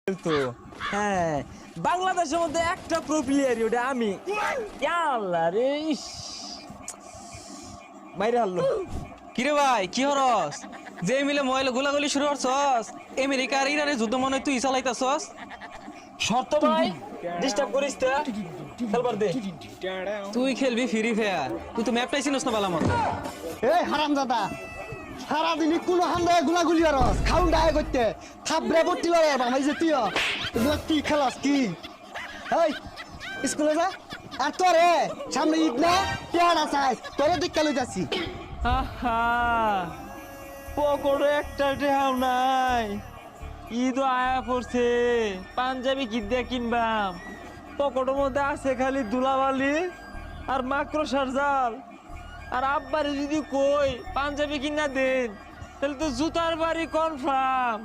তো হ্যাঁ, বাংলাদেশের মধ্যে একটা প্রো প্লেয়ারই ওটা আমি। আল্লাহ রে, বাইরে হারলো। কিরে ভাই কি হরস? যে মিলে মোবাইলে গোলাগুলি শুরু করছস, আমেরিকা আর ইরানের যুদ্ধ মনে হয় তুই চালাইতাছস। শর্ত ভাই, ডিস্টার্ব করিস তা, খেলবার দে। তুই খেলবি ফ্রি ফায়ার, তুই তো ম্যাপটাই চিনস না বালা মতো। এই হারামজাদা, সারাদিনই কোনো হান্দায় গুলাগুলি আর খাউন ডায় করতে থাবড়ে পড়তি লড়ে বামাই যে তুই এগুলো কি খেলাস কি? এই স্কুলে যা। আর তোরে সামনে ঈদ না পেয়ারা চাই তোরে দীক্ষা লইতাছি। আহা, পকড়ে একটা ঢেউ নাই, ঈদ আয়া পড়ছে, পাঞ্জাবি কি দিয়ে কিনবাম? পকেটের মধ্যে আছে খালি ধুলাবালি আর মাকড়সার জাল। আর আব্বারে যদি কই পাঞ্জাবি কিনা দেন, তাহলে তো জুতার বাড়ি কনফার্ম।